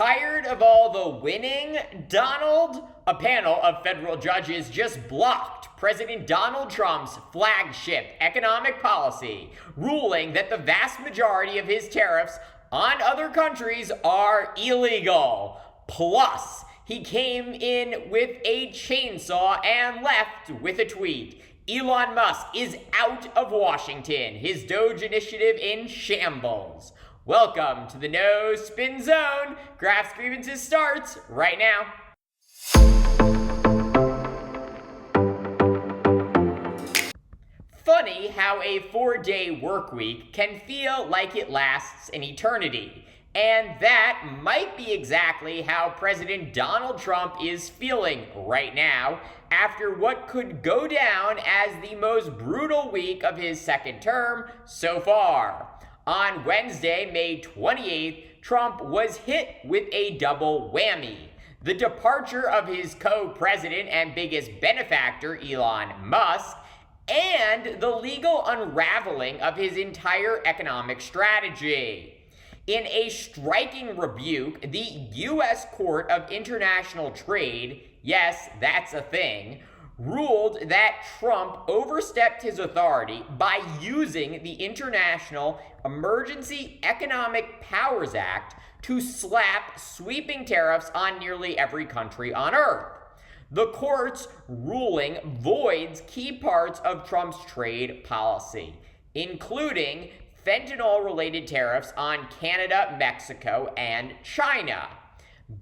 Tired of all the winning, Donald? A panel of federal judges just blocked President Donald Trump's flagship economic policy, ruling that the vast majority of his tariffs on other countries are illegal. Plus, he came in with a chainsaw and left with a tweet. Elon Musk is out of Washington. His DOGE initiative in shambles. Welcome to the No Spin Zone. Graphs Grievances starts right now. Funny how a 4-day work week can feel like it lasts an eternity. And that might be exactly how President Donald Trump is feeling right now after what could go down as the most brutal week of his second term so far. On Wednesday, May 28th, Trump was hit with a double whammy. The departure of his co-president and biggest benefactor, Elon Musk, and the legal unraveling of his entire economic strategy. In a striking rebuke, the U.S. Court of International Trade, yes, that's a thing, ruled that Trump overstepped his authority by using the International Emergency Economic Powers Act to slap sweeping tariffs on nearly every country on Earth. The court's ruling voids key parts of Trump's trade policy, including fentanyl-related tariffs on Canada, Mexico, and China,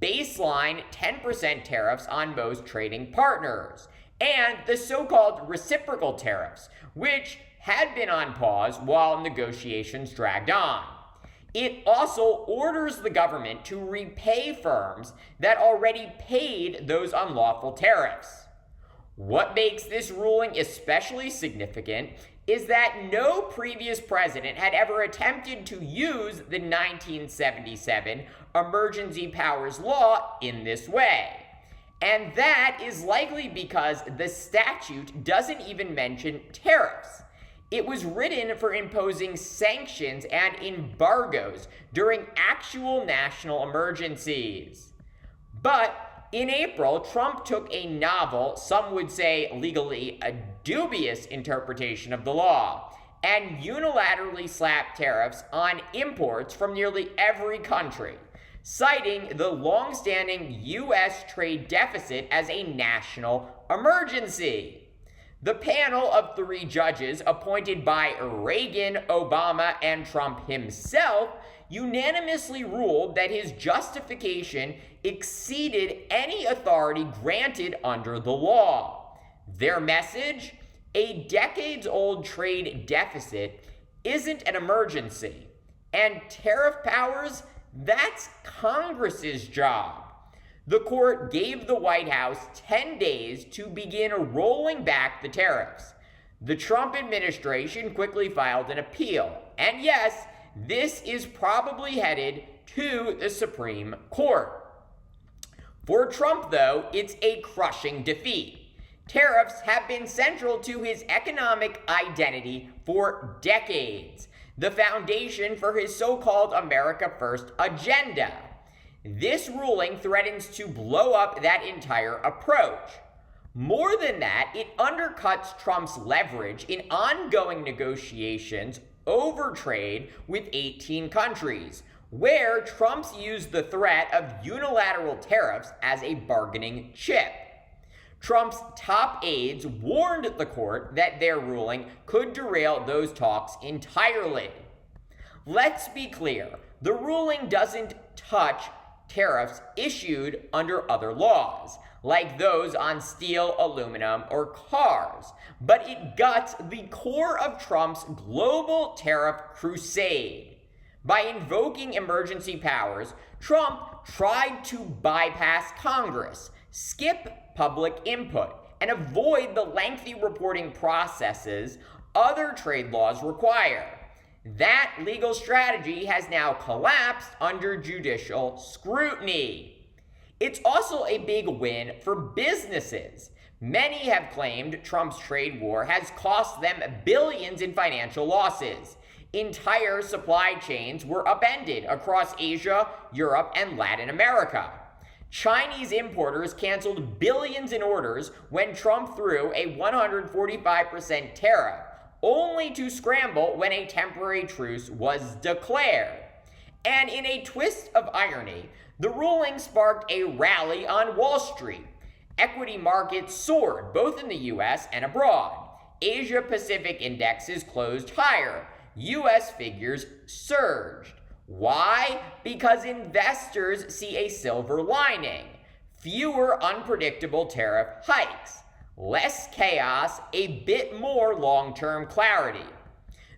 baseline 10% tariffs on most trading partners, and the so-called reciprocal tariffs, which had been on pause while negotiations dragged on. It also orders the government to repay firms that already paid those unlawful tariffs. What makes this ruling especially significant is that no previous president had ever attempted to use the 1977 Emergency Powers Law in this way. And that is likely because the statute doesn't even mention tariffs. It was written for imposing sanctions and embargoes during actual national emergencies. But in April, Trump took a novel, some would say legally a dubious interpretation of the law, and unilaterally slapped tariffs on imports from nearly every country, citing the long-standing U.S. trade deficit as a national emergency. The panel of 3 judges appointed by Reagan, Obama, and Trump himself unanimously ruled that his justification exceeded any authority granted under the law. Their message? A decades-old trade deficit isn't an emergency, and tariff powers? That's Congress's job. The court gave the White House 10 days to begin rolling back the tariffs. The Trump administration quickly filed an appeal. And yes, this is probably headed to the Supreme Court. For Trump, though, it's a crushing defeat. Tariffs have been central to his economic identity for decades, the foundation for his so-called America First agenda. This ruling threatens to blow up that entire approach. More than that, it undercuts Trump's leverage in ongoing negotiations over trade with 18 countries, where Trump's used the threat of unilateral tariffs as a bargaining chip. Trump's top aides warned the court that their ruling could derail those talks entirely. Let's be clear, the ruling doesn't touch tariffs issued under other laws, like those on steel, aluminum, or cars, but it guts the core of Trump's global tariff crusade. By invoking emergency powers, Trump tried to bypass Congress, skip public input, and avoid the lengthy reporting processes other trade laws require. That legal strategy has now collapsed under judicial scrutiny. It's also a big win for businesses. Many have claimed Trump's trade war has cost them billions in financial losses. Entire supply chains were upended across Asia, Europe, and Latin America. Chinese importers canceled billions in orders when Trump threw a 145% tariff, only to scramble when a temporary truce was declared. And in a twist of irony, the ruling sparked a rally on Wall Street. Equity markets soared both in the US and abroad. Asia Pacific indexes closed higher. US figures surged. Why? Because investors see a silver lining. Fewer unpredictable tariff hikes. Less chaos, a bit more long-term clarity.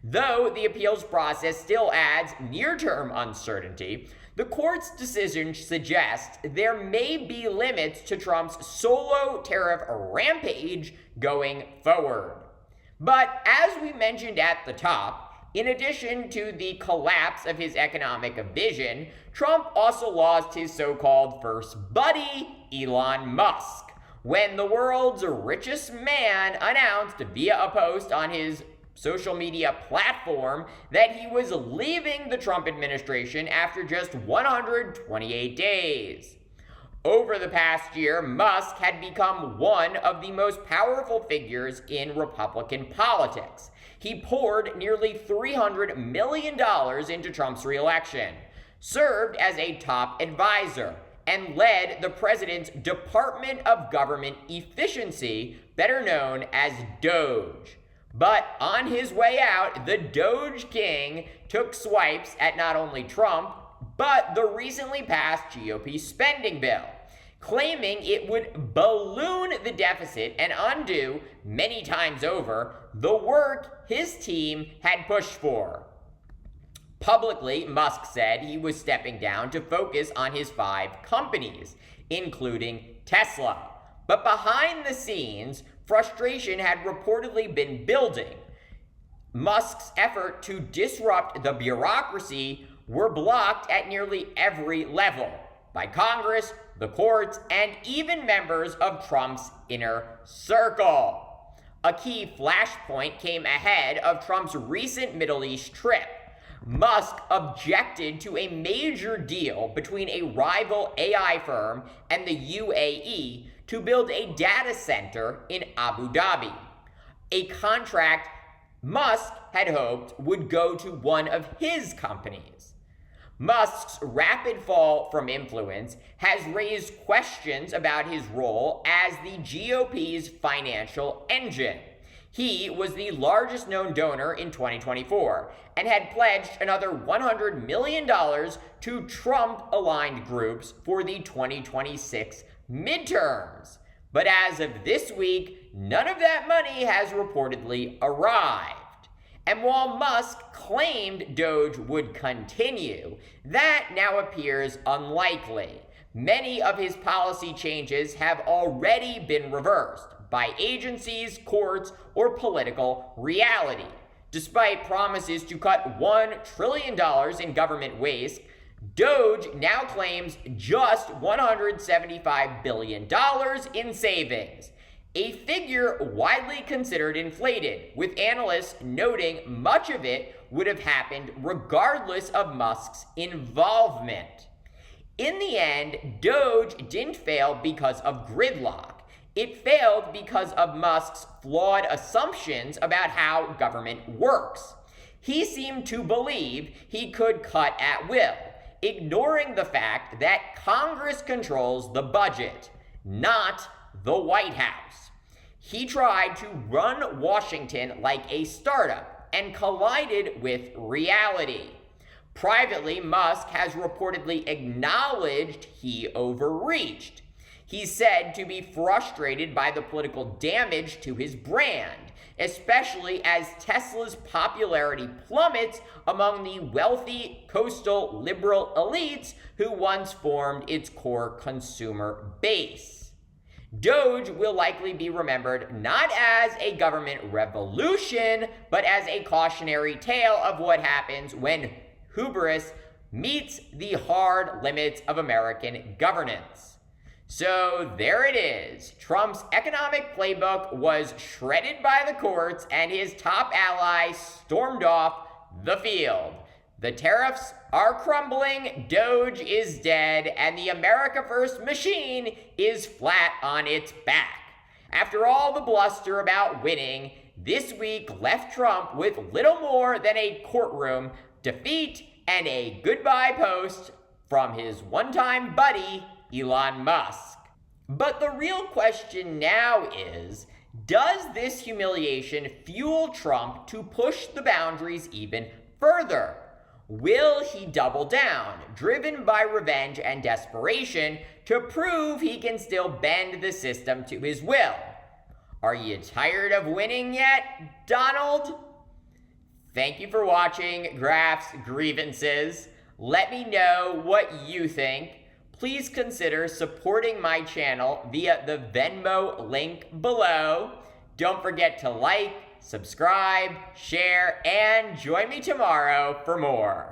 Though the appeals process still adds near-term uncertainty, the court's decision suggests there may be limits to Trump's solo tariff rampage going forward. But as we mentioned at the top, in addition to the collapse of his economic vision, Trump also lost his so-called first buddy, Elon Musk, when the world's richest man announced via a post on his social media platform that he was leaving the Trump administration after just 128 days. Over the past year, Musk had become one of the most powerful figures in Republican politics. He poured nearly $300 million into Trump's reelection, served as a top advisor, and led the president's Department of Government Efficiency, better known as DOGE. But on his way out, the DOGE king took swipes at not only Trump, but the recently passed GOP spending bill, claiming it would balloon the deficit and undo, many times over, the work his team had pushed for. Publicly, Musk said he was stepping down to focus on his 5 companies, including Tesla. But behind the scenes, frustration had reportedly been building. Musk's effort to disrupt the bureaucracy were blocked at nearly every level by Congress, the courts, and even members of Trump's inner circle. A key flashpoint came ahead of Trump's recent Middle East trip. Musk objected to a major deal between a rival AI firm and the UAE to build a data center in Abu Dhabi, a contract Musk had hoped would go to one of his companies. Musk's rapid fall from influence has raised questions about his role as the GOP's financial engine. He was the largest known donor in 2024 and had pledged another $100 million to Trump-aligned groups for the 2026 midterms. But as of this week, none of that money has reportedly arrived. And while Musk claimed DOGE would continue, that now appears unlikely. Many of his policy changes have already been reversed by agencies, courts, or political reality. Despite promises to cut $1 trillion in government waste, DOGE now claims just $175 billion in savings, a figure widely considered inflated, with analysts noting much of it would have happened regardless of Musk's involvement. In the end, DOGE didn't fail because of gridlock. It failed because of Musk's flawed assumptions about how government works. He seemed to believe he could cut at will, ignoring the fact that Congress controls the budget, not the White House. He tried to run Washington like a startup and collided with reality. Privately, Musk has reportedly acknowledged he overreached. He's said to be frustrated by the political damage to his brand, especially as Tesla's popularity plummets among the wealthy coastal liberal elites who once formed its core consumer base. DOGE will likely be remembered not as a government revolution, but as a cautionary tale of what happens when hubris meets the hard limits of American governance. So there it is. Trump's economic playbook was shredded by the courts, and his top ally stormed off the field. The tariffs are crumbling, DOGE is dead, and the America First machine is flat on its back. After all the bluster about winning, this week left Trump with little more than a courtroom defeat and a goodbye post from his one-time buddy, Elon Musk. But the real question now is, does this humiliation fuel Trump to push the boundaries even further? Will he double down, driven by revenge and desperation, to prove he can still bend the system to his will? Are you tired of winning yet, Donald? Thank you for watching Graph's Grievances. Let me know what you think. Please consider supporting my channel via the Venmo link below. Don't forget to like, subscribe, share, and join me tomorrow for more.